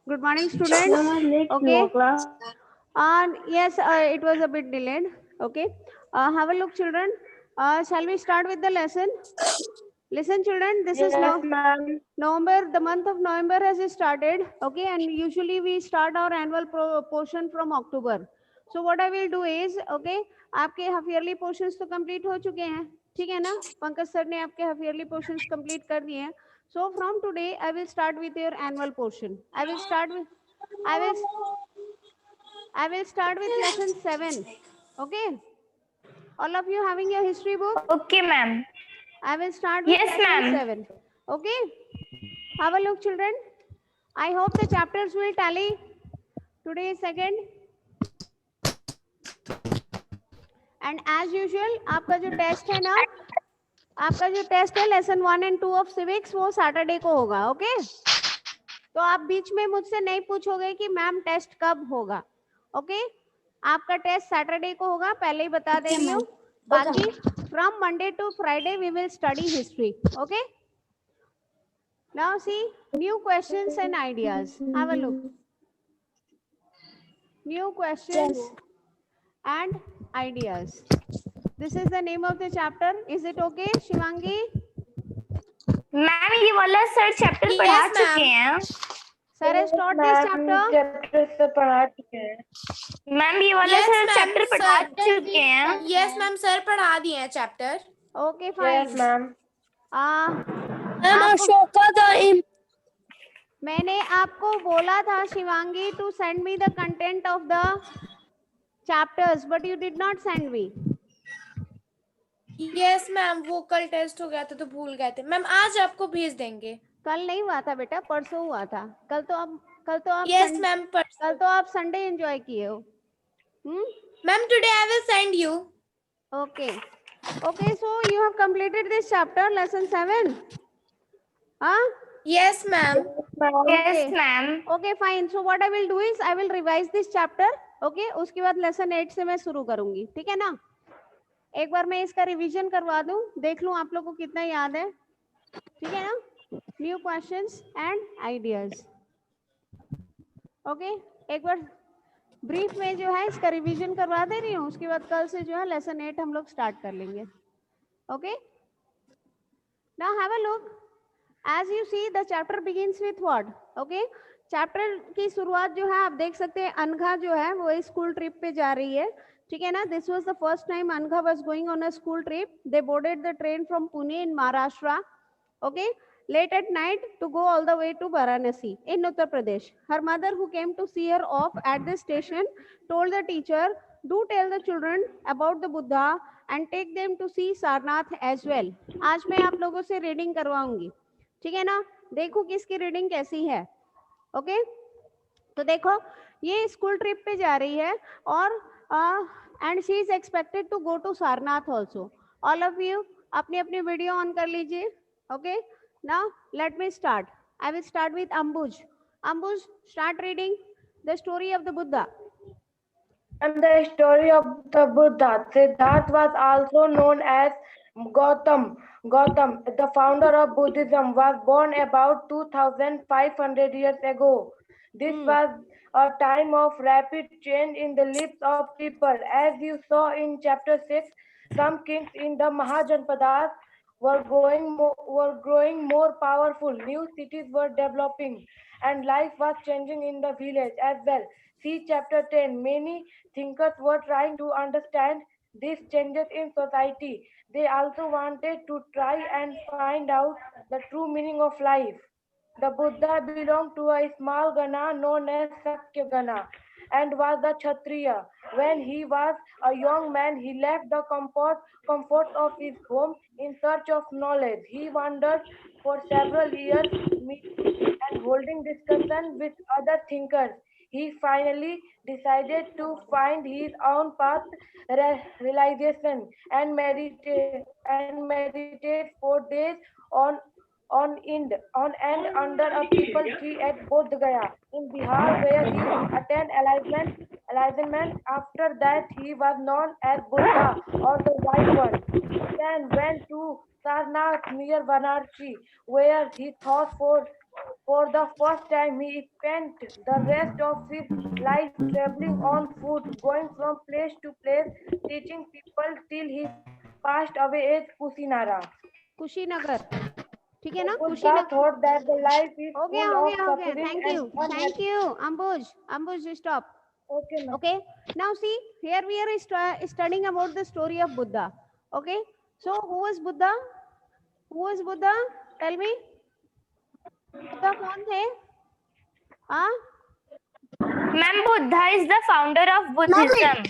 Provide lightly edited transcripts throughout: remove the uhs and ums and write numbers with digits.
Good morning, students. Okay. Yes, it was a bit delayed. Okay. Have a look, children. Shall we start with the lesson? Listen, children. This is November. The month of November has started. Okay, and usually we start our annual portion from October. So what I will do is, okay, आपके half yearly portions तो complete हो चुके हैं, ठीक है ना? Pankaj sir ने आपके हाफ ईयरली पोर्शंस कंप्लीट कर दिए हैं. So from today, I will start with your annual portion. I will I will start with lesson 7. Okay. All of you having your history book? Okay, ma'am. I will start with Yes, lesson ma'am. 7. Okay. Have a look, children. I hope the chapters will tally. Today is second. And as usual, आपका जो test है ना, आपका जो test है lesson 1 and 2 of civics वो Saturday को होगा. ओके. तो आप बीच में मुझसे नहीं पूछोगे कि मैम टेस्ट कब होगा. ओके. आपका टेस्ट सैटरडे को होगा, पहले ही बता दे रही हूँ. बाकी from Monday to Friday we will study history. Okay. Now see new questions and ideas. Have a look. New questions and ideas. This is the name of the chapter. Is it okay, Shivangi? Ma'am ये वाला sir chapter पढ़ा चुके हैं. Sir has taught this chapter. से पढ़ा चुके हैं. Ma'am ये वाला सर चैप्टर पढ़ा चुके हैं. यस मैम सर पढ़ा दिए हैं chapter. Okay, fine. Yes, ma'am. मैंने आपको बोला था Shivangi to send me the content of the chapters, but you did not send me. Yes ma'am वो कल टेस्ट हो गया था तो भूल गए थे मैम. आज आपको भेज देंगे. कल नहीं हुआ था बेटा, परसों हुआ था. कल तो आप यस मैम कल तो आप संडे एंजॉय किए हो. Ma'am today I will send you. Okay. Okay, so you have completed this chapter, lesson 7. Huh? Yes ma'am. Yes, ma'am. Okay, fine. So what I will do is I will revise this chapter. Okay, उसके बाद lesson 8 से मैं शुरू करूंगी. ठीक है ना? एक बार मैं इसका रिवीजन करवा दूं, देख लूं आप लोगों को कितना याद है. ठीक है ना? New questions and ideas. Okay, एक बार ब्रीफ में जो है इसका रिवीजन करवा दे रही हूँ. उसके बाद कल से जो है लेसन 8 हम लोग स्टार्ट कर लेंगे. Okay. Now have a look. As you see the chapter begins with what. Okay. Chapter की शुरुआत जो है आप देख सकते हैं, अनघा जो है वो स्कूल ट्रिप पे जा रही है. ठीक है ना? This was the first time Anagha was going on a school trip. They boarded the train from Pune in Maharashtra. Okay. Late at night to go all the way to Varanasi in Uttar Pradesh. Her mother, who came to see her off at the station, told the teacher, "Do tell the children about the Buddha and take them to see Sarnath as well." आज मैं आप लोगों से reading करवाऊंगी. ठीक है ना? देखो किसकी रीडिंग कैसी है. ओके. तो देखो ये स्कूल ट्रिप पे जा रही है और and she is expected to go to Sarnath also. All of you अपनी अपनी वीडियो ऑन कर लीजिए. Okay. Now let me start. I will start with Ambuj. Ambuj, start reading the story of the Buddha. And the story of the Buddha. Siddhartha was also known as Gautam. Gautam, the founder of Buddhism, was born about 2,500 years ago. This was a time of rapid change in the lives of people. As you saw in chapter 6, some kings in the Mahajanpadas were growing more powerful. New cities were developing, and life was changing in the village as well. See chapter 10. Many thinkers were trying to understand these changes in society. They also wanted to try and find out the true meaning of life. The Buddha belonged to a small Gana known as Sakyagana and was a Kshatriya. When he was a young man, he left the comfort of his home in search of knowledge. He wandered for several years, meeting and holding discussion with other thinkers. He finally decided to find his own path, realization, and meditate for days on end under a people tree at Bodh Gaya in Bihar, where he attained enlightenment. After that, he was known as Buddha or the Wise One. He then went to Sarnath near Varanasi, where he taught for For the first time, he spent the rest of his life traveling on foot, going from place to place, teaching people till he passed away as Kusinara. Kushinagar, ठीक है ना, Buddha Kushinagar. thought that the life is हो गया full हो of गया हो गया, suffering thank you and thank unhappiness. You Ambuj stop. Okay, ma'am. Okay, now see, here we are studying about the story of Buddha. Okay, so who was Buddha? Tell me. Buddha कौन थे? हाँ, Ma'am, Buddha is the founder of Buddhism.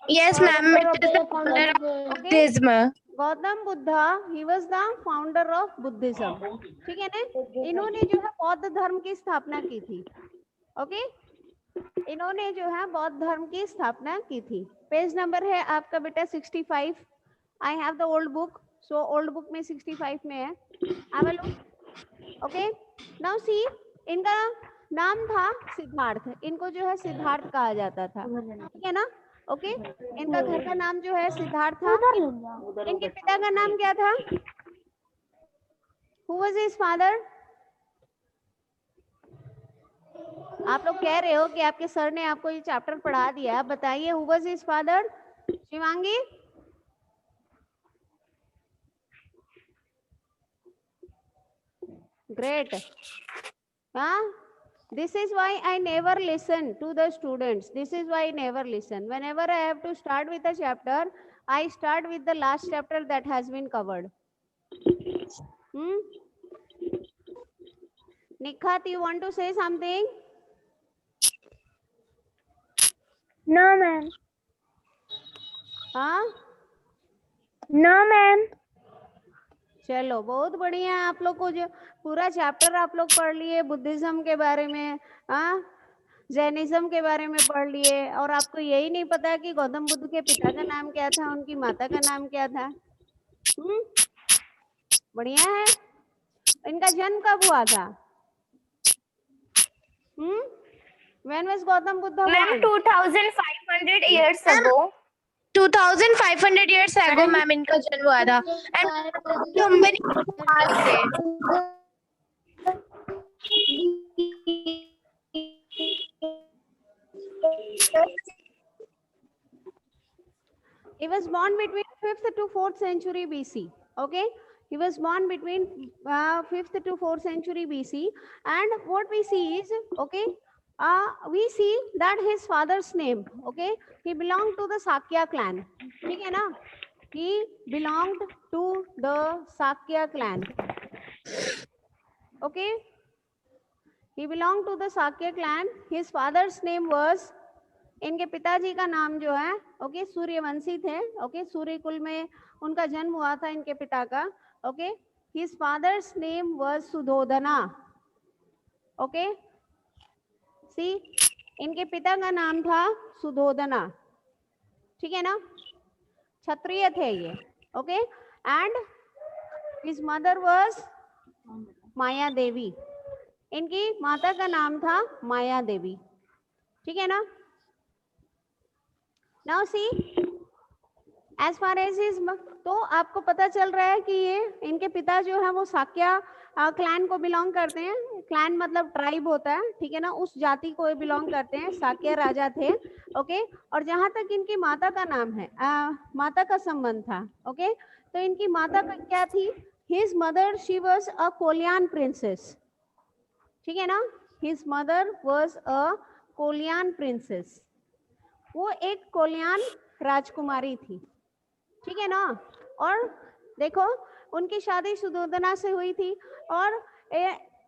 Yes, ma'am. It is the founder of okay, Buddhism. Gautam Buddha, he was the founder of Buddhism. ठीक है ना, इन्होंने जो है बौद्ध धर्म की स्थापना की थी। ओके, इन्होंने जो है बौद्ध धर्म की स्थापना की थी। पेज नंबर है आपका बेटा 65। I have the old book, so old book में 65 में है। Have a look. Okay, now see, इनका नाम था सिद्धार्थ, इनको जो है सिद्धार्थ कहा जाता था, ठीक है ना। ओके, इनका घर का नाम जो है सिद्धार्थ था। इनके पिता का नाम क्या था? Who was his father? आप लोग कह रहे हो कि आपके सर ने आपको ये चैप्टर पढ़ा दिया, बताइए who was his father? Shivangi, great. हाँ, this is why I never listen to the students. This is why I never listen. Whenever I have to start with a chapter, I start with the last chapter that has been covered. Nikhat, you want to say something? No, ma'am. हाँ, No, ma'am. चलो बहुत बढ़िया, आप लोग को जो पूरा chapter आप लोग पढ़ लिए, बुद्धिज्म के बारे में, हाँ, जैनिज्म के बारे में पढ़ लिए, और आपको यही नहीं पता कि गौतम बुद्ध के पिता का नाम क्या था, उनकी माता का नाम क्या था। बढ़िया है। इनका जन्म कब हुआ था? When was Gautam Buddha Ma'am, born? 2500 years ago. 2500 years ago, ma'am इनका जन्म हुआ था। He was born between 5th to 4th century BC. Okay, he was born between 5th to 4th century BC, and what we see is, okay, we see that his father's name, okay, he belonged to the Sakya clan. ठीक है ना, he belonged to the Sakya clan. Okay, he belonged to the Sakya clan. His father's name was, इनके पिताजी का नाम जो है, okay, Suryavanshi थे। ओके, सूर्य कुल में उनका जन्म हुआ था इनके पिता का। Okay, his father's name was Suddhodana. Okay, see, इनके पिता का नाम था सुधोधना, ठीक है ना, क्षत्रिय थे ये। Okay, and his mother was Maya Devi, इनकी माता का नाम था माया देवी, ठीक है ना। Now see, as far as his, तो आपको पता चल रहा है कि ये इनके पिता जो है वो साक्या क्लैन को बिलोंग करते हैं। क्लैन मतलब ट्राइब होता है, ठीक है ना, उस जाति को बिलोंग करते हैं, साक्य राजा थे। ओके, और जहां तक इनकी माता का नाम है, माता का संबंध था, ओके, तो इनकी माता का क्या थी? His mother, she was a Koliyan princess, ठीक है ना, his mother was a Koliyan princess, वो एक कोलियान राजकुमारी थी, ठीक है ना। और देखो, उनकी शादी सुधोधना से हुई थी, और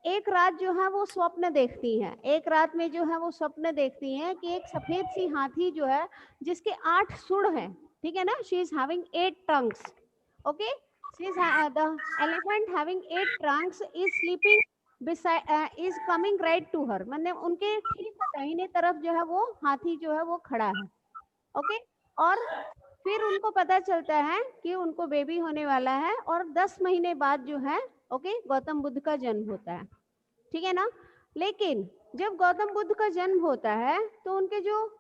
एक रात जो है वो स्वप्न देखती है, एक रात में जो है वो स्वप्न देखती है कि एक सफेद सी हाथी जो है जिसके 8 सुड़ हैं, ठीक है ना, she is having 8 tongues. Okay, she is the elephant having 8 tongues is sleeping is coming right to her, मतलब उनके ठीक दाहिने तरफ जो है वो हाथी जो है वो खड़ा है। ओके, और फिर उनको पता चलता है कि उनको बेबी होने वाला है, और 10 महीने बाद जो है, ओके, गौतम बुद्ध का जन्म होता है, ठीक है ना। लेकिन जब गौतम बुद्ध का जन्म होता है तो उनके जो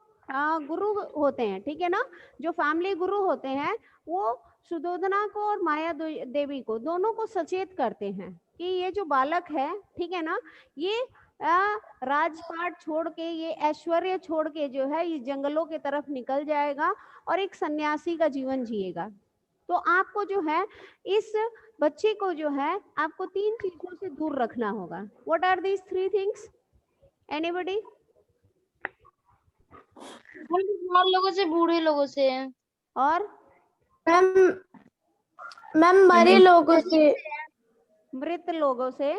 गुरु होते हैं, ठीक है ना, जो फैमिली गुरु होते हैं, वो सुधोधना को और माया देवी को, दोनों को सचेत करते हैं कि ये जो बालक है, ठीक है ना, ये राजपाट छोड़ के, ये ऐश्वर्य छोड़ के जो है ये जंगलों के तरफ निकल जाएगा और एक सन्यासी का जीवन जिएगा। तो आपको जो है इस बच्चे को जो है आपको 3 चीजों से दूर रखना होगा। What are these 3 things? Anybody? बीमार लोगों से, बूढ़े लोगों से। और मैम मरे लोगों से। मृत लोगों से।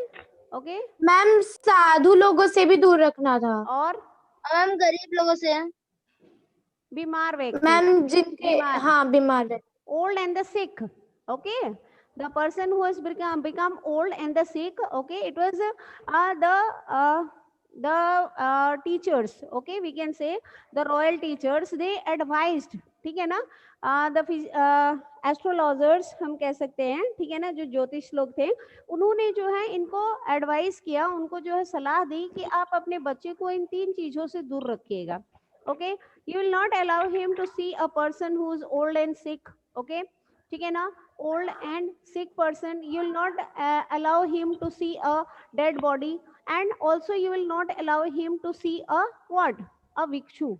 ओके। मैम साधु लोगों से भी दूर रखना था। और मैम गरीब लोगों से। बीमार व्यक्ति। मैम जिनके बीमार। हाँ बीमार है। Old and the sick. Okay, the person who has become old and the sick. Okay, it was the teachers. Okay, we can say the royal teachers, they advised, ठीक है ना, the astrologers हम कह सकते हैं, ठीक है ना, जो ज्योतिष लोग थे, उन्होंने जो है इनको एडवाइस किया, उनको जो है सलाह दी कि आप अपने बच्चे को इन 3 चीजों से दूर रखिएगा। Okay, you will not allow him to see a person who is old and sick. Okay, ठीक है ना, old and sick person, you will not allow him to see a dead body, and also you will not allow him to see a what? A भिक्षु.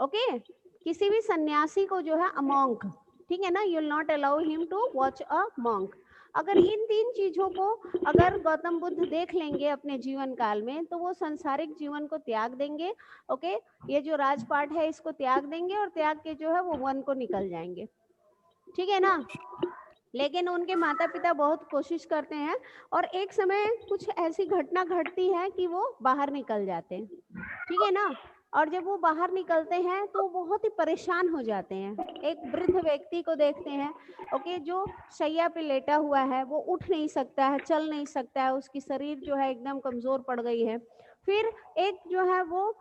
Okay, किसी भी सन्यासी को जो है a monk, ठीक है ना, you will not allow him to watch a monk. अगर इन 3 चीजों को अगर गौतम बुद्ध देख लेंगे अपने जीवन काल में, तो वो संसारिक जीवन को त्याग देंगे। ओके, ये जो राजपाट है इसको त्याग देंगे और त्याग के जो है वो वन को निकल जाएंगे, ठीक है ना। लेकिन उनके माता पिता बहुत कोशिश करते हैं और एक समय कुछ ऐसी घटना घटती है कि वो बाहर निकल जाते हैं, ठीक है ना। और जब वो बाहर निकलते हैं तो बहुत ही परेशान हो जाते हैं। एक वृद्ध व्यक्ति को देखते हैं, ओके, जो शैया पे लेटा हुआ है, वो उठ नहीं सकता है, चल नहीं सकता है, उसकी शरीर जो है एकदम कमजोर पड़ गई है। फिर एक जो है वो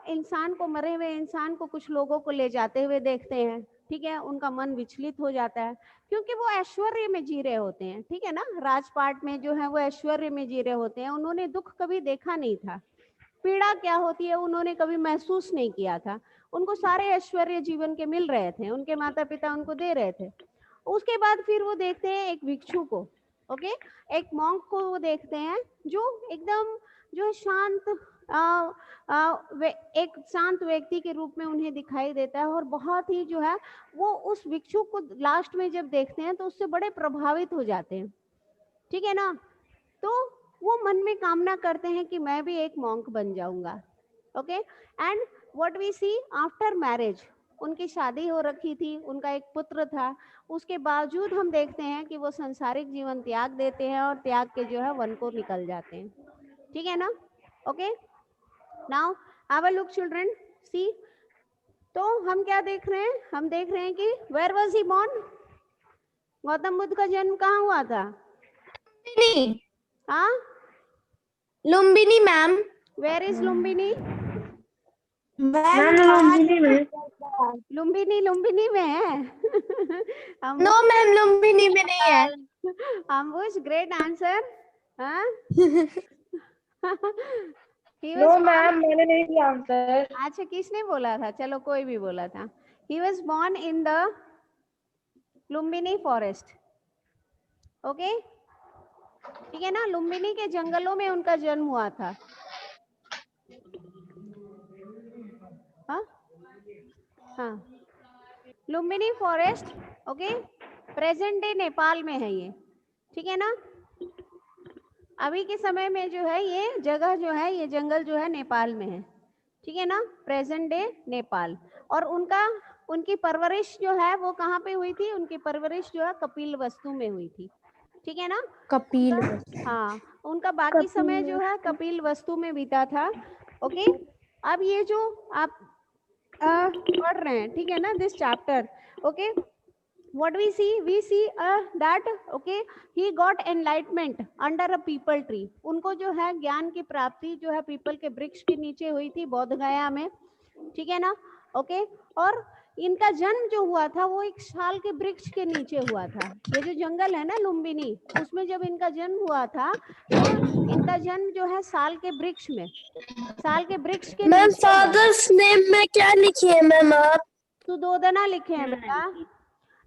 इंसान को, मरे हुए इंसान को कुछ लोगों को ले जाते हुए देखते हैं, ठीक है। उनका मन विचलित हो जाता है क्योंकि वो ऐश्वर्य में जी रहे होते हैं, ठीक है ना, राजपाट में जो है वो ऐश्वर्य में जी रहे होते हैं। उन्होंने दुख कभी देखा नहीं था, पीड़ा क्या होती है उन्होंने कभी महसूस नहीं किया था। उनको सारे ऐश्वर्य जीवन के मिल रहे थे, उनके माता पिता उनको दे रहे थे। उसके बाद फिर वो देखते हैं एक भिक्षु को, ओके, एक मॉन्क को वो देखते हैं जो एकदम जो शांत एक शांत व्यक्ति के रूप में उन्हें दिखाई देता है। और बहुत ही जो है वो उस भिक्षु को लास्ट में जब देखते हैं तो उससे बड़े प्रभावित हो जाते हैं, ठीक है ना। तो वो मन में कामना करते हैं कि मैं भी एक मॉन्क बन जाऊंगा। Okay, and what we see after marriage, उनकी शादी हो रखी थी, उनका एक पुत्र था, उसके बावजूद हम देखते हैं कि वो संसारिक जीवन त्याग देते हैं और त्याग के जो है वन को निकल जाते हैं, ठीक है ना। Okay, now have a look children, see. तो हम क्या देख रहे हैं? हम देख रहे हैं कि where was he born? Gautam Buddha का जन्म कहाँ हुआ था? हाँ, Lumbini ma'am. Where is Lumbini? Lumbini में। लुम्बिनी में है। नो मैम, लुम्बिनी में नहीं है। अम्बुश, ग्रेट आंसर। हाँ, नो मैम, मैंने नहीं दिया आंसर। अच्छा, किसने बोला था? चलो कोई भी बोला था। He was born in the Lumbini forest. Okay, ठीक है ना, लुम्बिनी के जंगलों में उनका जन्म हुआ था। हाँ हाँ, Lumbini forest, okay, present day Nepal में है ये, ठीक है ना। अभी के समय में जो है ये जगह जो है, ये जंगल जो है नेपाल में है, ठीक है ना, प्रेजेंट डे नेपाल। और उनकी परवरिश जो है वो कहाँ पे हुई थी? उनकी परवरिश जो है कपिल वस्तु में हुई थी, ठीक है ना। कपिल, हाँ, उनका बाकी समय जो है कपिल वस्तु में बीता था। ओके, अब ये जो आप पढ़ रहे हैं, ठीक है ना, this chapter, okay, what we see that okay, he got enlightenment under a people tree। उनको जो है ज्ञान की प्राप्ति जो है पीपल के वृक्ष के नीचे हुई थी बौद्ध गया में, ठीक है ना। ओके, और इनका जन्म जो हुआ था वो एक साल के वृक्ष के नीचे हुआ था। ये जो जंगल है ना लुम्बिनी, उसमें जब इनका जन्म हुआ था तो इनका जन्म जो है साल के वृक्ष में, साल के वृक्ष के मैम नीचे हुआ था। फादर्स नेम में क्या लिखी है मैम आप? सुदोदना लिखे हैं बेटा,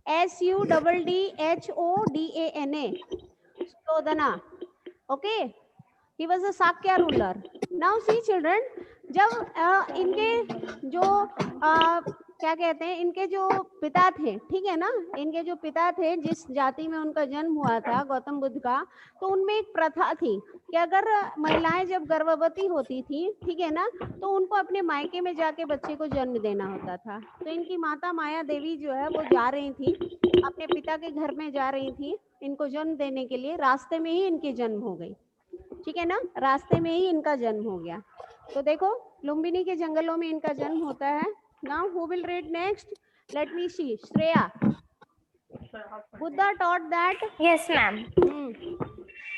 SUDDHODANA, Suddhodana. Okay, he was a Sakya ruler. Now see children, जब इनके जो क्या कहते हैं, इनके जो पिता थे, ठीक है ना, इनके जो पिता थे, जिस जाति में उनका जन्म हुआ था गौतम बुद्ध का, तो उनमें एक प्रथा थी कि अगर महिलाएं जब गर्भवती होती थी, ठीक है ना, तो उनको अपने मायके में जाके बच्चे को जन्म देना होता था। तो इनकी माता माया देवी जो है वो जा रही थी, अपने पिता के घर में जा रही थी इनको जन्म देने के लिए। रास्ते में ही इनकी जन्म हो गई, ठीक है ना, रास्ते में ही इनका जन्म हो गया। तो देखो लुम्बिनी के जंगलों में इनका जन्म होता है। Now who will read next? Let me see, Shreya. Buddha taught that Yes, ma'am.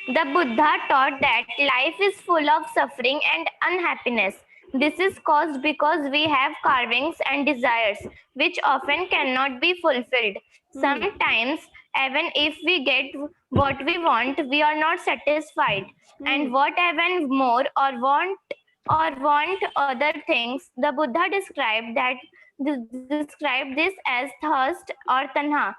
The Buddha taught that life is full of suffering and unhappiness. This is caused because we have cravings and desires which often cannot be fulfilled. Sometimes, even if we get what we want, we are not satisfied, and what even more or want other things. The Buddha described this as thirst or tanha.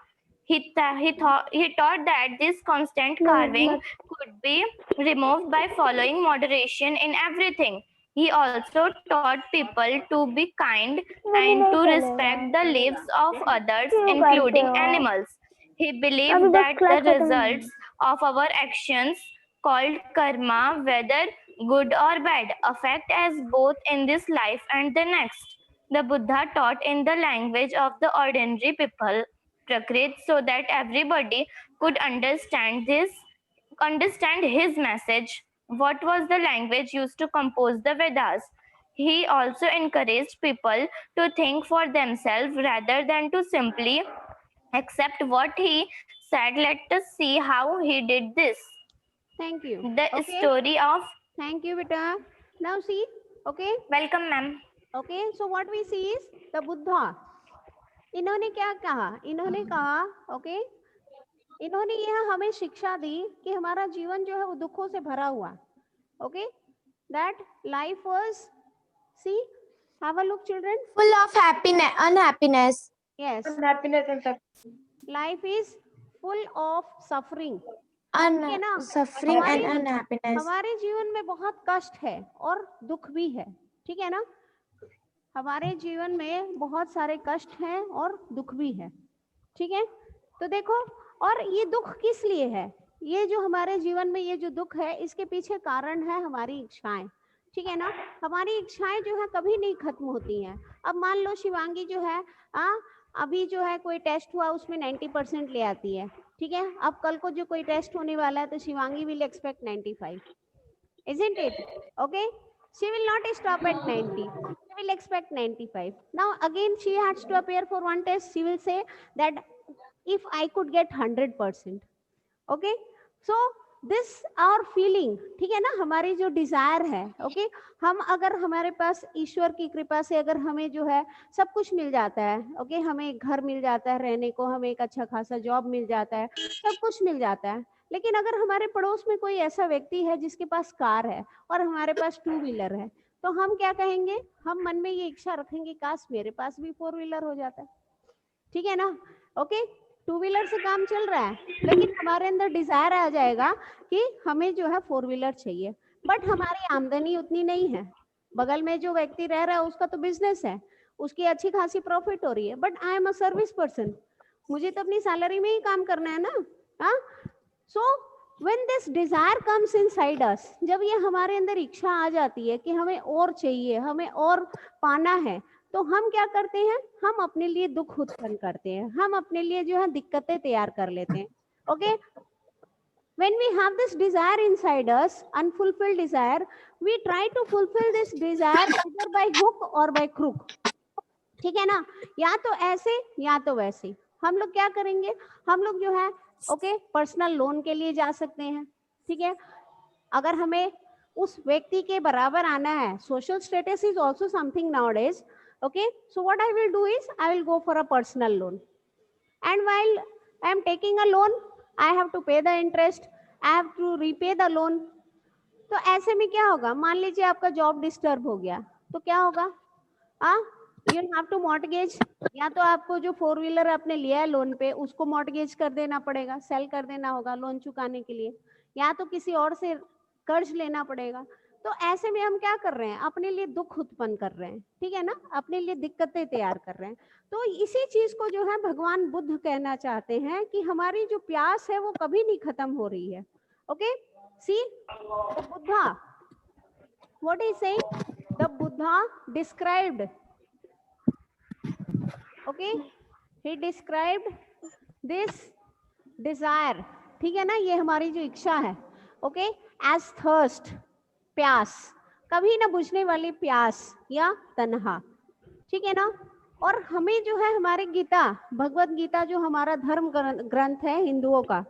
He taught that this constant carving could be removed by following moderation in everything. He also taught people to be kind and to respect the lives of others, including animals. He believed that the results of our actions, called karma, whether good or bad, affect us both in this life and the next. The Buddha taught in the language of the ordinary people, Prakrit, so that everybody could understand his message. What was the language used to compose the Vedas? He also encouraged people to think for themselves rather than to simply accept what he said. Let us see how he did this. Thank you. The Okay. story of Thank you beta. Now see, okay, welcome, ma'am. okay, so what we see is the Buddha. इन्होंने क्या कहा? इन्होंने कहा, okay, इन्होंने यह हमें शिक्षा दी कि हमारा जीवन जो है वो दुखों से भरा हुआ, okay, that life was, see, have a look children, Full of happiness, unhappiness. Yes, Unhappiness and suffering. Life is full of suffering, Suffering and हमारे unhappiness. हमारे जीवन में बहुत कष्ट है और दुख भी है, ठीक है ना, हमारे जीवन में बहुत सारे कष्ट हैं और दुख भी है, ठीक है। तो देखो, और ये दुख किस लिए है? ये जो हमारे जीवन में ये जो दुख है, इसके पीछे कारण है हमारी इच्छाएं, ठीक है ना। हमारी इच्छाएं जो है कभी नहीं खत्म होती हैं। अब मान लो शिवांगी जो है अभी जो है कोई टेस्ट हुआ उसमें 90% ले आती है, ठीक है। अब कल को जो कोई टेस्ट होने वाला है तो Shivangi will expect 95, isn't it? Okay, she will not stop at 90, she will expect 95. Now again she has to appear for one test, she will say that if I could get 100%, okay, so this our feeling, ठीक है ना, हमारी जो Dzire है, okay, हम अगर हमारे पास ईश्वर की कृपा से अगर हमें जो है सब कुछ मिल जाता है, ओके, हमें एक घर मिल जाता है रहने को, हमें एक अच्छा खासा जॉब मिल जाता है, सब कुछ मिल जाता है, लेकिन अगर हमारे पड़ोस में कोई ऐसा व्यक्ति है जिसके पास कार है और हमारे पास 2 व्हीलर है, तो हम क्या कहेंगे? हम मन में ये इच्छा रखेंगे काश मेरे पास भी 4 व्हीलर हो जाता है, ठीक है ना, ओके। 2 व्हीलर से काम चल रहा है, लेकिन हमारे अंदर डिजायर आ जाएगा कि हमें जो है 4 व्हीलर चाहिए, बट हमारी आमदनी उतनी नहीं है। बगल में जो व्यक्ति रह रहा है उसका तो बिजनेस है, उसकी अच्छी खासी प्रॉफिट हो रही है, but I am a service person, मुझे तो अपनी सैलरी में ही काम करना है ना, हाँ। So when this desire comes inside us, जब ये हमारे अंदर इच्छा आ जाती है कि हमें और चाहिए, हमें और पाना है, तो हम क्या करते हैं? हम अपने लिए दुख उत्पन्न करते हैं, हम अपने लिए जो है दिक्कतें तैयार कर लेते हैं, okay. When we have this desire inside us, unfulfilled desire, we try to fulfill this desire either by hook or by crook, ठीक है ना, या तो ऐसे या तो वैसे। हम लोग क्या करेंगे? हम लोग जो है ओके पर्सनल लोन के लिए जा सकते हैं, ठीक है। अगर हमें उस व्यक्ति के बराबर आना है, social status is also something nowadays, okay, so what I will do is I will go for a personal loan, and while I am taking a loan I have to pay the interest, I have to repay the loan. तो ऐसे में क्या होगा? मान लीजिए आपका job disturb हो गया, तो क्या होगा? यू हैव टू मॉर्टगेज, या तो आपको जो 4 व्हीलर आपने लिया है लोन पे उसको मॉर्टगेज कर देना पड़ेगा, सेल कर देना होगा लोन चुकाने के लिए, या तो किसी और से कर्ज लेना पड़ेगा। तो ऐसे में हम क्या कर रहे हैं, अपने लिए दुख उत्पन्न कर रहे हैं, ठीक है ना, अपने लिए दिक्कतें तैयार कर रहे हैं। तो इसी चीज को जो है भगवान बुद्ध कहना चाहते हैं कि हमारी जो प्यास है वो कभी नहीं खत्म हो रही है। Okay, see Buddha, what is saying, the Buddha described, okay, he described this desire, ठीक है ना, ये हमारी जो इच्छा है, ओके, एज थर्स्ट, प्यास, कभी ना बुझने वाली प्यास या तन्हा, ठीक है ना। और हमें जो है हमारे गीता, भगवत गीता जो हमारा धर्म ग्रंथ है हिंदुओं का,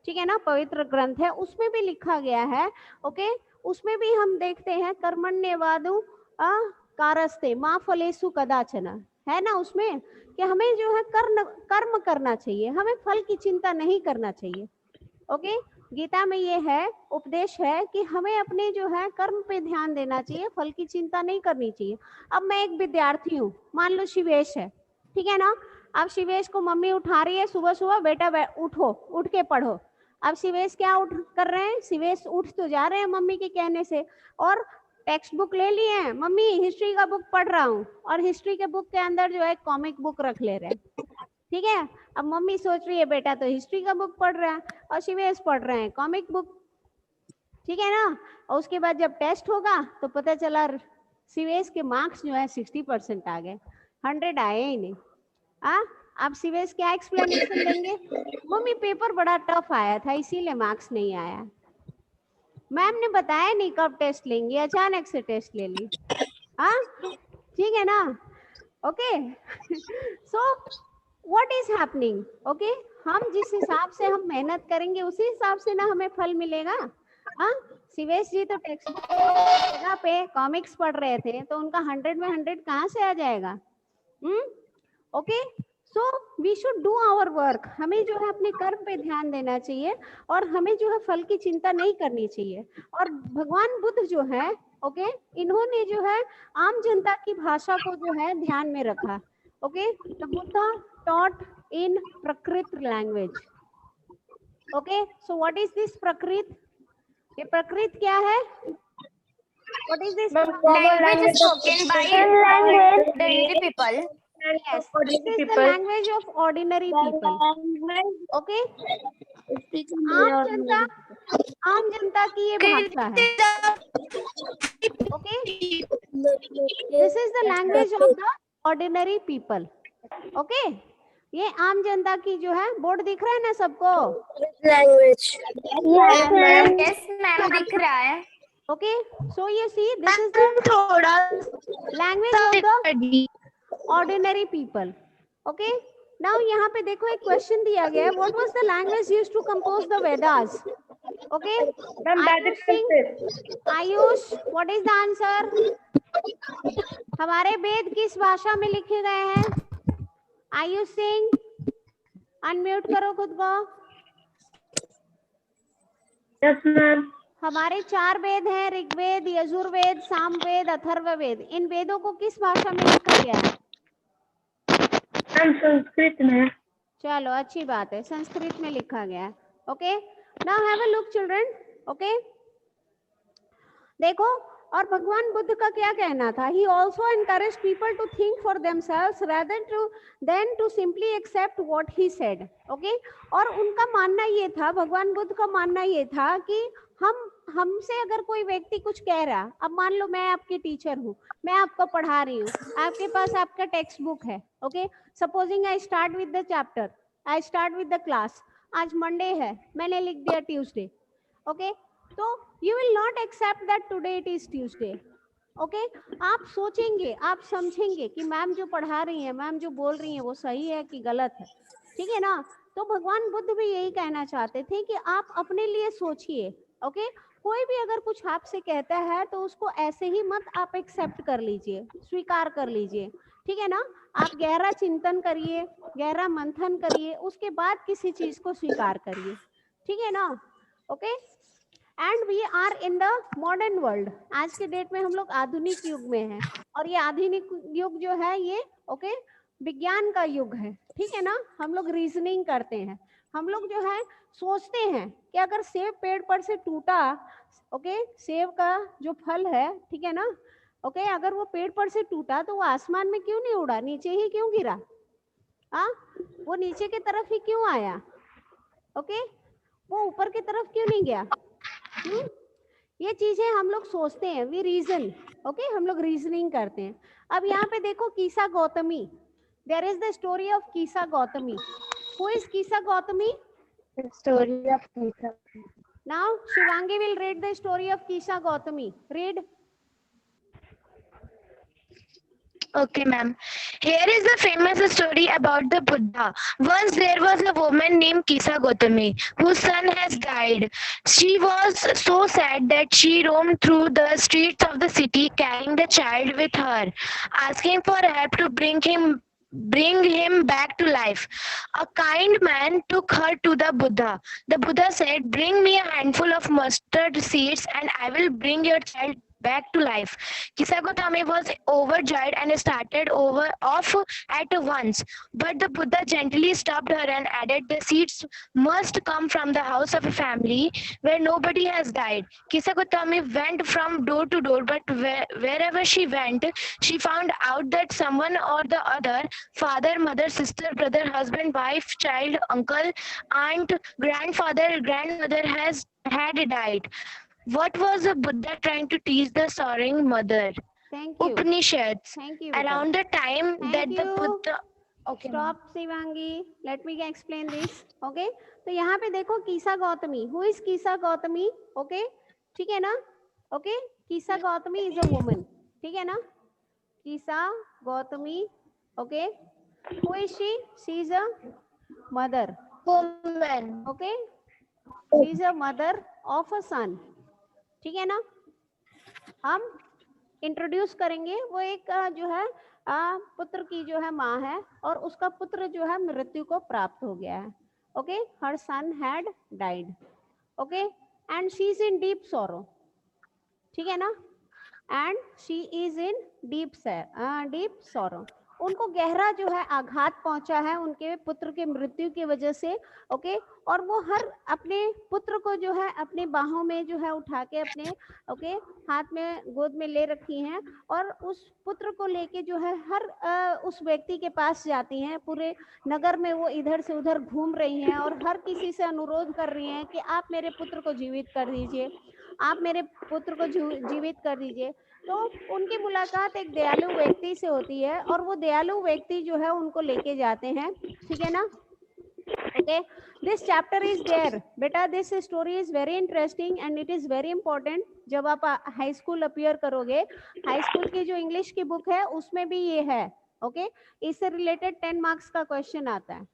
ठीक है ना, पवित्र ग्रंथ है, उसमें भी लिखा गया है, ओके, उसमें भी हम देखते हैं कर्मण्येवादु कारस्ते माँ फलेसु कदाचन, है ना, उसमें कि हमें जो है कर्म करना चाहिए, हमें फल की चिंता नहीं करना चाहिए। ओके, गीता में ये है, उपदेश है कि हमें अपने जो है कर्म पे ध्यान देना चाहिए, फल की चिंता नहीं करनी चाहिए। अब मैं एक विद्यार्थी हूँ, मान लो शिवेश है, ठीक है ना, अब शिवेश को मम्मी उठा रही है सुबह सुबह, बेटा उठो, उठ के पढ़ो। अब शिवेश क्या उठ कर रहे हैं, शिवेश उठ तो जा रहे हैं मम्मी के कहने से, और टेक्स्ट बुक ले लिए हैं, मम्मी हिस्ट्री का बुक पढ़ रहा हूँ, और हिस्ट्री के बुक के अंदर जो है कॉमिक बुक रख ले रहे हैं, ठीक है। अब मम्मी सोच रही है बेटा तो हिस्ट्री का बुक पढ़ रहा है और शिवेश पढ़ रहे हैं कॉमिक बुक, ठीक है ना। और उसके बाद जब टेस्ट होगा तो पता चला शिवेश के मार्क्स जो है 60% आ गए, 100 आए ही नहीं। अब शिवेश क्या एक्सप्लेनेशन देंगे, मम्मी पेपर बड़ा टफ आया था इसीलिए मार्क्स नहीं आया, मैम ने बताया नहीं कब टेस्ट लेंगी, अचानक से टेस्ट ले ली, ठीक है ना। Okay, so what is happening, okay, हम जिस हिसाब से हम मेहनत करेंगे उसी हिसाब से ना हमें फल मिलेगा। शिवेश जी तो टेक्स्ट जगह पे कॉमिक्स पढ़ रहे थे तो उनका 100 में 100 कहाँ से आ जाएगा। Okay, so we should do our work, हमें जो है अपने कर्म पे ध्यान देना चाहिए और हमें जो है फल की चिंता नहीं करनी चाहिए। और भगवान बुद्ध जो है, ओके, इन्होंने जो है आम जनता की भाषा को जो है ध्यान में रखा। Okay, the Buddha taught in Prakrit language. Okay, so what is this Prakrit? ये प्रकृत क्या है? What is this? Language spoken by ordinary people. Yes, this is the language of ordinary people. Okay, आम जनता की ये भाषा है। Okay, this is the language of the ordinary people. Okay, ये आम जनता की जो है, बोर्ड दिख रहा है ना सबको? Language. Yes, ma'am, दिख रहा है. Okay, so you see this is the language of the ordinary people. Okay, now यहाँ पे देखो एक क्वेश्चन दिया गया है, what was the language used to compose the Vedas? Okay, Ayush, what is the answer? हमारे वेद किस भाषा में लिखे गए हैं? आयुष सिंह, अनम्यूट करो खुद को। Yes ma'am. हमारे 4 वेद हैं, ऋग्वेद, यजुर्वेद, सामवेद, अथर्ववेद। इन वेदों को किस भाषा में लिखा गया है? संस्कृत में। चलो अच्छी बात है, संस्कृत में लिखा गया है। Okay, now have a look children. Okay, देखो, और भगवान बुद्ध का क्या कहना था? He also encouraged people to think for themselves rather than to simply accept what he said. Okay? और उनका मानना ये था, भगवान बुद्ध का मानना ये था कि हमसे अगर कोई व्यक्ति कुछ कह रहा, अब मान लो मैं आपकी टीचर हूँ, मैं आपको पढ़ा रही हूँ, आपके पास आपका टेक्स्ट बुक है। Okay, supposing I start with the chapter, I start with the class. आज मंडे है, मैंने लिख दिया ट्यूसडे। ओके, तो you will not accept that today it is Tuesday. Okay? आप सोचेंगे, आप समझेंगे कि मैम जो पढ़ा रही है, मैम जो बोल रही है वो सही है कि गलत है, ठीक है ना। तो भगवान बुद्ध भी यही कहना चाहते थे कि आप अपने लिए सोचिए। ओके, कोई भी अगर कुछ आपसे कहता है तो उसको ऐसे ही मत आप एक्सेप्ट कर लीजिए, स्वीकार कर लीजिए, ठीक है ना। आप गहरा चिंतन करिए, गहरा मंथन करिए, उसके बाद किसी चीज को स्वीकार करिए, ठीक है ना। Okay, and we are in the modern world. आज के डेट में हम लोग आधुनिक युग में हैं, और ये आधुनिक युग जो है ये ओके विज्ञान का युग है, ठीक है ना। हम लोग रीजनिंग करते हैं, हम लोग जो है सोचते हैं कि अगर सेब पेड़ पर से टूटा, ओके, सेब का जो फल है, ठीक है ना, ओके, अगर वो पेड़ पर से टूटा तो वो आसमान में क्यों नहीं उड़ा, नीचे ही क्यों गिरा? हाँ, वो नीचे की तरफ ही क्यों आया? ओके, वो ऊपर की तरफ क्यों नहीं गया? ये चीजें हम लोग सोचते हैं, वी रीजन, ओके, हम लोग रीजनिंग करते हैं। अब यहाँ पे देखो Kisa Gotami, there is the story of Kisa Gotami. Who is Kisa Gotami? Story of Kisa. Now Shivangi will read the story of Kisha Gautami. Read. Okay, ma'am. Here is a famous story about the Buddha. Once there was a woman named Kisa Gautami whose son has died. She was so sad that she roamed through the streets of the city carrying the child with her, asking for help to bring him back to life. A kind man took her to the Buddha. The Buddha said, "Bring me a handful of mustard seeds and I will bring your child back to life." Kisa Gautami was overjoyed and started off at once. But the Buddha gently stopped her and added, "The seeds must come from the house of a family where nobody has died." Kisa Gautami went from door to door, but wherever she went, she found out that someone or the other, father, mother, sister, brother, husband, wife, child, uncle, aunt, grandfather, grandmother had died. What was the Buddha trying to teach the sorrowing mother? Thank you. Upanishads. Thank you. Beta. Around the time Thank that the you. Buddha. Okay. Stop Shivangi. Let me explain this. Okay. तो यहाँ पे देखो Kisa Gautami. Who is कीसा Gautami? Okay. ठीक है ना? Okay. कीसा Gautami is a woman. ठीक है ना? कीसा Gautami. Okay. Who is she? She is a mother. Woman. Okay. She is a mother of a son. ठीक है ना? हम इंट्रोड्यूस करेंगे, वो एक जो है पुत्र की जो है माँ है और उसका पुत्र जो है मृत्यु को प्राप्त हो गया है. Okay, her son had died. Okay, and she is in deep sorrow. ठीक है ना? And she is in deep sorrow. उनको गहरा जो है आघात पहुंचा है उनके पुत्र के मृत्यु की वजह से. ओके, और वो हर अपने पुत्र को जो है अपने बाहों में जो है उठा के अपने हाथ में गोद में ले रखी हैं और उस पुत्र को लेके जो है हर उस व्यक्ति के पास जाती हैं. पूरे नगर में वो इधर से उधर घूम रही हैं और हर किसी से अनुरोध कर रही हैं कि आप मेरे पुत्र को जीवित कर दीजिए, आप मेरे पुत्र को जीवित कर दीजिए. तो उनकी मुलाकात एक दयालु व्यक्ति से होती है और वो दयालु व्यक्ति जो है उनको लेके जाते हैं. ठीक है ना? Okay, this chapter is there beta. This story is very interesting and it is very important. जब आप हाई स्कूल अपीयर करोगे, हाई स्कूल की जो इंग्लिश की बुक है उसमें भी ये है. ओके, इससे रिलेटेड 10 मार्क्स का क्वेश्चन आता है.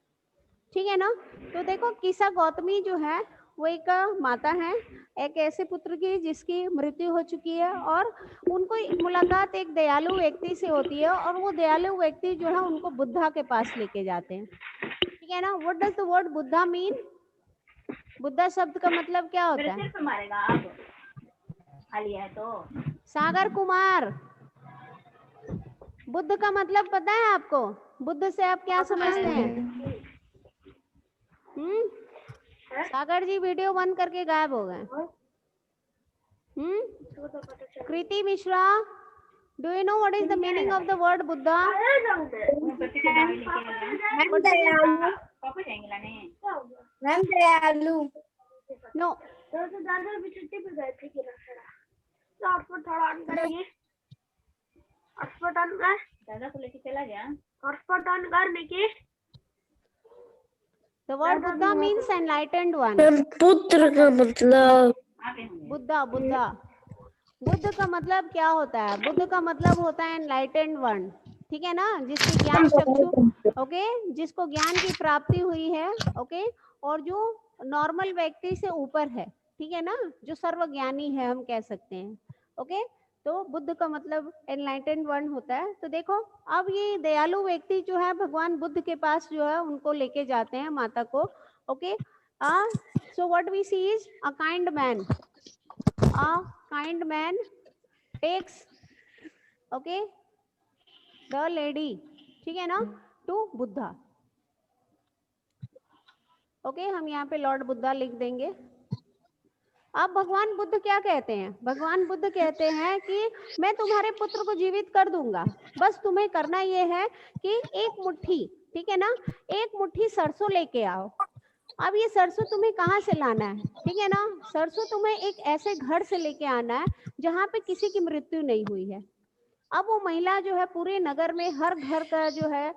ठीक है ना? तो देखो कीसा गौतमी जो है वो एक माता है एक ऐसे पुत्र की जिसकी मृत्यु हो चुकी है और उनको मुलाकात एक दयालु व्यक्ति से होती है और वो दयालु व्यक्ति जो है उनको बुद्धा के पास लेके जाते हैं. ठीक है ना? What does the word Buddha mean? Buddha शब्द का मतलब क्या होता है? सागर कुमार, बुद्ध का मतलब पता है आपको? बुद्ध से आप क्या समझते हैं? सागर जी वीडियो बंद करके गायब हो गए. Kriti Mishra, do you know what is the meaning of the word Buddha? Ma'am दयालु. No, the word Buddha means enlightened one. पुत्र का मतलब बुद्धा बुद्ध का मतलब क्या होता है? बुद्ध का मतलब होता है एनलाइटेंड वन. ठीक है ना? जिसकी ज्ञान चक्षु, ओके, जिसको ज्ञान की प्राप्ति हुई है. ओके, और जो नॉर्मल व्यक्ति से ऊपर है. ठीक है ना? जो सर्वज्ञानी है हम कह सकते हैं. ओके, तो बुद्ध का मतलब एनलाइटेंड वन होता है. तो देखो अब ये दयालु व्यक्ति जो है भगवान बुद्ध के पास जो है उनको लेके जाते हैं माता को. Okay, so what we see is a kind man. A kind man takes the lady, ठीक है ना, to बुद्धा. ओके, हम यहाँ पे लॉर्ड बुद्धा लिख देंगे. अब भगवान बुद्ध क्या कहते हैं? भगवान बुद्ध कहते हैं कि मैं तुम्हारे पुत्र को जीवित कर दूंगा, बस तुम्हें करना ये है कि एक मुट्ठी, ठीक है ना, एक मुट्ठी सरसों लेके आओ। अब ये सरसों तुम्हें कहाँ से लाना है, ठीक है ना, सरसों तुम्हें एक ऐसे घर से लेके आना है जहाँ पे किसी की मृत्यु नहीं हुई है। अब वो महिला जो है पूरे नगर में हर घर का जो है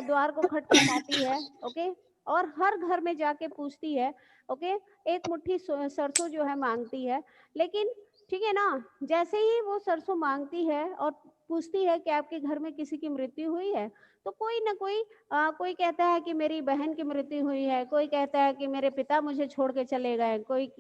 द्वार को खटखटाती है, ओके, और हर घर में जाके पूछती है, ओके, एक मुट्ठी सरसों जो है मांगती है। लेकिन ठीक है ना, जैसे ही वो सरसों मांगती है और पूछती है कि आपके घर में किसी की मृत्यु हुई है, तो कोई ना कोई कोई कहता है कि मेरी बहन की मृत्यु हुई है, कोई कहता है कि मेरे पिता मुझे छोड़ के चले गए, कोई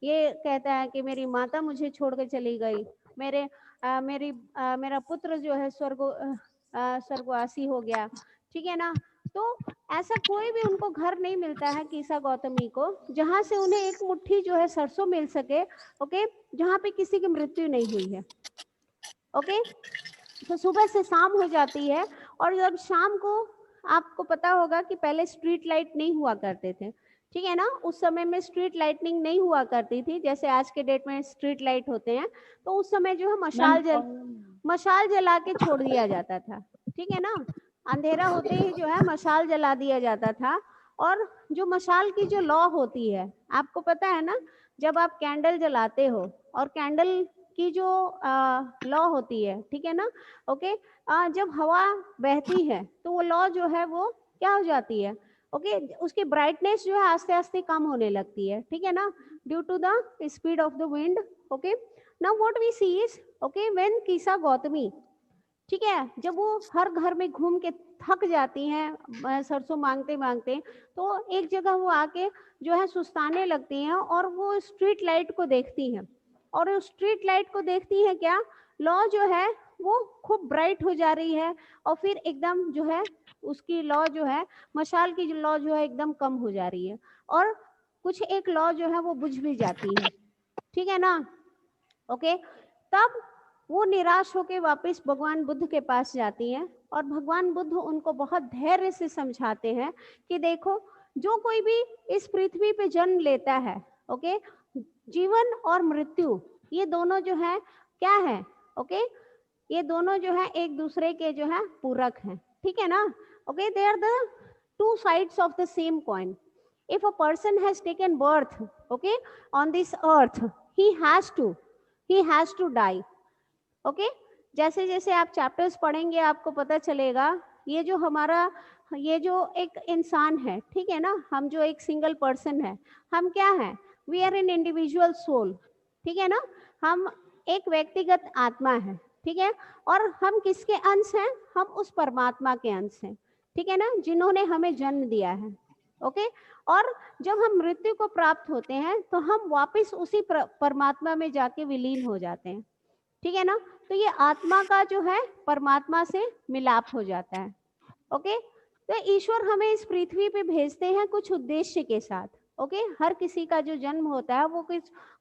ये कहता है कि मेरी माता मुझे छोड़ के चली गई, मेरा पुत्र जो है स्वर्गवासी हो गया, ठीक है ना। तो ऐसा कोई भी उनको घर नहीं मिलता है कीसा गौतमी को जहां से उन्हें एक मुट्ठी जो है सरसों मिल सके, ओके, जहां पे किसी की मृत्यु नहीं हुई है, ओके। तो सुबह से शाम हो जाती है, और जब शाम को, आपको पता होगा कि पहले स्ट्रीट लाइट नहीं हुआ करते थे, ठीक है ना, उस समय में स्ट्रीट लाइटनिंग नहीं हुआ करती थी जैसे आज के डेट में स्ट्रीट लाइट होते हैं। तो उस समय जो है मशाल जला के छोड़ दिया जाता था, ठीक है ना, अंधेरा होते ही जो है मशाल जला दिया जाता था। और जो मशाल की जो लौ होती है, आपको पता है ना, जब आप कैंडल जलाते हो और कैंडल की जो लौ होती है, ठीक है ना, ओके, जब हवा बहती है तो वो लौ जो है वो क्या हो जाती है, ओके, उसकी ब्राइटनेस जो है आस्ते आस्ते कम होने लगती है, ठीक है ना, due to the speed of the wind, okay. Now what we see is, okay, when Kisa Gotami, ठीक है, जब वो हर घर में घूम के थक जाती हैं सरसों मांगते मांगते, तो एक जगह वो आके जो है सुस्ताने लगती हैं और वो स्ट्रीट लाइट को देखती हैं, और उस स्ट्रीट लाइट को देखती है क्या, लौ जो है वो खूब ब्राइट हो जा रही है, और फिर एकदम जो है उसकी लौ जो है, मशाल की जो लौ जो है एकदम कम हो जा रही है, और कुछ एक लौ जो है वो बुझ भी जाती है, ठीक है ना, ओके। तब वो निराश होकर वापस भगवान बुद्ध के पास जाती है, और भगवान बुद्ध उनको बहुत धैर्य से समझाते हैं कि देखो, जो कोई भी इस पृथ्वी पे जन्म लेता है, ओके, जीवन और मृत्यु ये दोनों जो है क्या है, ओके, ये दोनों जो है एक दूसरे के जो है पूरक हैं, ठीक है ना, okay, they are the two sides of the same coin. If a person has taken birth, okay, on this earth, he has to die, okay. जैसे जैसे आप चैप्टर्स पढ़ेंगे आपको पता चलेगा, ये जो एक इंसान है, ठीक है ना, हम जो एक सिंगल पर्सन है, हम क्या है, we are an individual soul, ठीक है ना, हम एक व्यक्तिगत आत्मा है, ठीक है, और हम किसके अंश हैं, हम उस परमात्मा के अंश हैं, ठीक है ना, जिन्होंने हमें जन्म दिया है, ओके। और जब हम मृत्यु को प्राप्त होते हैं तो हम वापस उसी परमात्मा में जाके विलीन हो जाते हैं, ठीक है ना, तो ये आत्मा का जो है परमात्मा से मिलाप हो जाता है, ओके। तो ईश्वर हमें इस पृथ्वी पे भेजते हैं कुछ उद्देश्य के साथ, ओके, हर किसी का जो जन्म होता है वो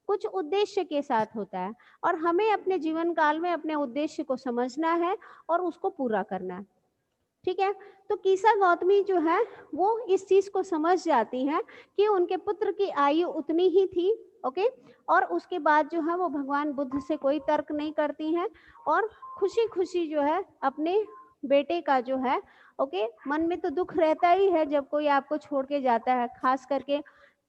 कुछ उद्देश्य के साथ होता है, और हमें अपने जीवन काल में अपने उद्देश्य को समझना है और उसको पूरा करना है, ठीक है। तो कीसा गौतमी जो है वो इस चीज को समझ जाती है कि उनके पुत्र की आयु उतनी ही थी, ओके, और उसके बाद जो है वो भगवान बुद्ध से कोई तर्क नहीं करती हैं, और खुशी खुशी जो है अपने बेटे का जो है, ओके, मन में तो दुख रहता ही है जब कोई आपको छोड़ के जाता है, खास करके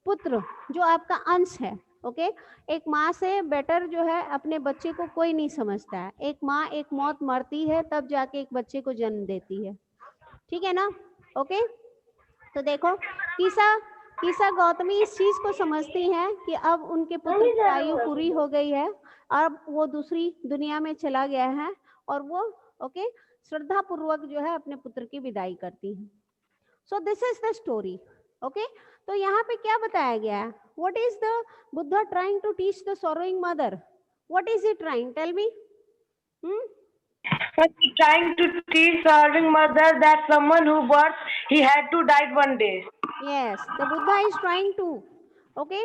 पुत्र जो आपका अंश है, ओके। एक माँ से बेटर जो है अपने बच्चे को कोई नहीं समझता है, एक माँ एक मौत मरती है तब जाके एक बच्चे को जन्म देती है, ठीक है ना, ओके। तो देखो, कीसा गौतमी इस चीज को समझती हैं कि अब उनके पुत्र की आयु पूरी हो गई है, अब वो दूसरी दुनिया में चला गया है, और वो ओके श्रद्धा पूर्वक जो है अपने पुत्र की विदाई करती है। So this is the story, okay. तो यहाँ पे क्या बताया गया है, what is the Buddha trying to teach the sorrowing mother, what is he trying, tell me. He's trying to teach sorrowing mother that someone who birthed, he had to die one day. Yes, the Buddha is trying to, okay,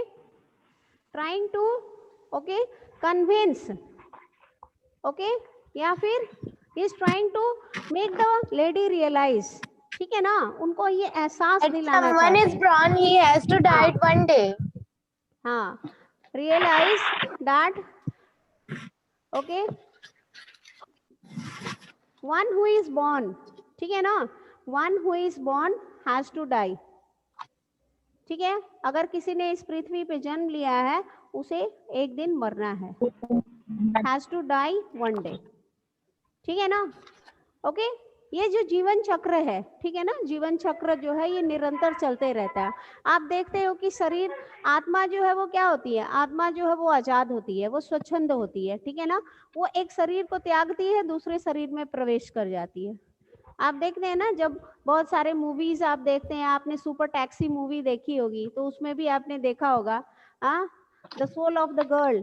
convince, okay, या फिर he is trying to make the lady realize, ठीक है ना, उनको ये एहसास दिलाना someone is born, he has to die one day. हाँ, realize that okay one who is born, ठीक है ना, one who is born has to die, ठीक है, अगर किसी ने इस पृथ्वी पे जन्म लिया है उसे एक दिन मरना है, has to die one day, ठीक है ना, ओके ये जो जीवन चक्र है, ठीक है ना, जीवन चक्र जो है ये निरंतर चलते रहता है। आप देखते हो कि शरीर, आत्मा जो है वो क्या होती है, आत्मा जो है वो आजाद होती है, वो स्वच्छंद होती है, ठीक है ना, वो एक शरीर को त्यागती है, दूसरे शरीर में प्रवेश कर जाती है। आप देखते हैं ना, जब बहुत सारे मूवीज आप देखते हैं, आपने सुपर टैक्सी मूवी देखी होगी तो उसमें भी आपने देखा होगा the soul of the girl,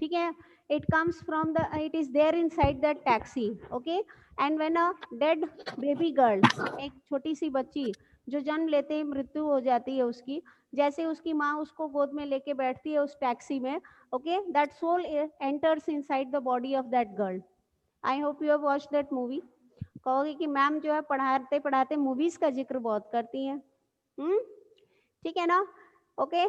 ठीक है, it comes from the, it is there inside that taxi, okay, and when a dead baby girl, एक छोटी सी बच्ची जो जन्म लेते ही मृत्यु हो जाती है उसकी, जैसे उसकी माँ उसको गोद में लेके बैठती है उस टैक्सी में, okay, that soul enters inside the body of that girl. I hope you have watched that movie. कहोगे कि मैम जो है पढ़ाते पढ़ाते मूवीज का जिक्र बहुत करती हैं, ठीक है ना, okay.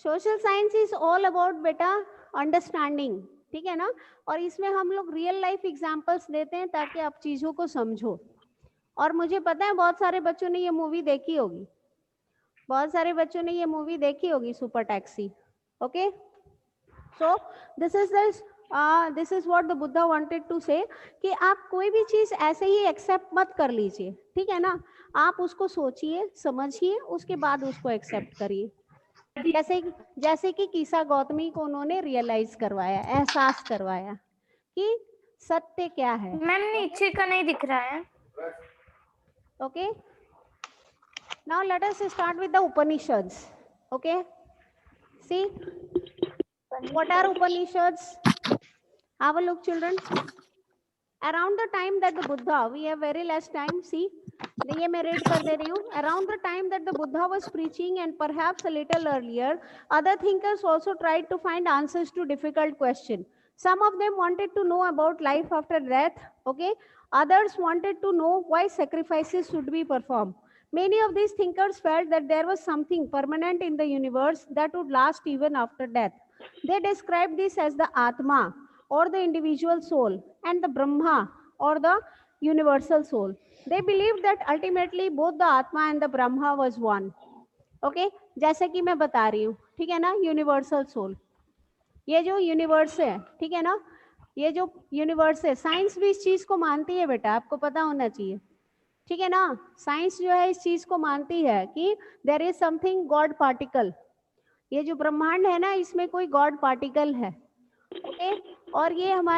Social science is all about बेटा अंडरस्टैंडिंग, ठीक है ना, और इसमें हम लोग रियल लाइफ एग्जांपल्स देते हैं ताकि आप चीजों को समझो। और मुझे पता है बहुत सारे बच्चों ने ये मूवी देखी होगी, बहुत सारे बच्चों ने ये मूवी देखी होगी super taxi, okay. So this is what the Buddha wanted to say, कि आप कोई भी चीज ऐसे ही एक्सेप्ट मत कर लीजिए, ठीक है ना, आप उसको सोचिए समझिए उसके बाद उसको एक्सेप्ट करिए। जैसे कि कीसा गौतमी को उन्होंने रियलाइज करवाया, एहसास करवाया कि सत्य क्या है। मैम नीचे का नहीं दिख रहा है। Okay, now let us start with the Upanishads, okay. See what are Upanishads? Have a look children. Around the time that the Buddha, we have very less time, see ये मैं read कर दे रही हूँ। Around the time that the Buddha was preaching and perhaps a little earlier, other thinkers also tried to find answers to difficult questions. Some of them wanted to know about life after death, okay? Others wanted to know why sacrifices should be performed. Many of these thinkers felt that there was something permanent in the universe that would last even after death. They described this as the Atma, or the individual soul, and the Brahma, or the universal soul. They believed that ultimately both the Atma and the Brahma was one. Okay? जैसे कि मैं बता रही हूँ, ठीक है ना, universal soul, ये जो यूनिवर्स है, ठीक है ना, ये जो यूनिवर्स है, साइंस भी इस चीज को मानती है बेटा, आपको पता होना चाहिए, ठीक है ना, साइंस जो है इस चीज को मानती है कि there is something God particle, ये जो ब्रह्मांड है ना इसमें कोई गॉड पार्टिकल है, ओके, और ये हमारे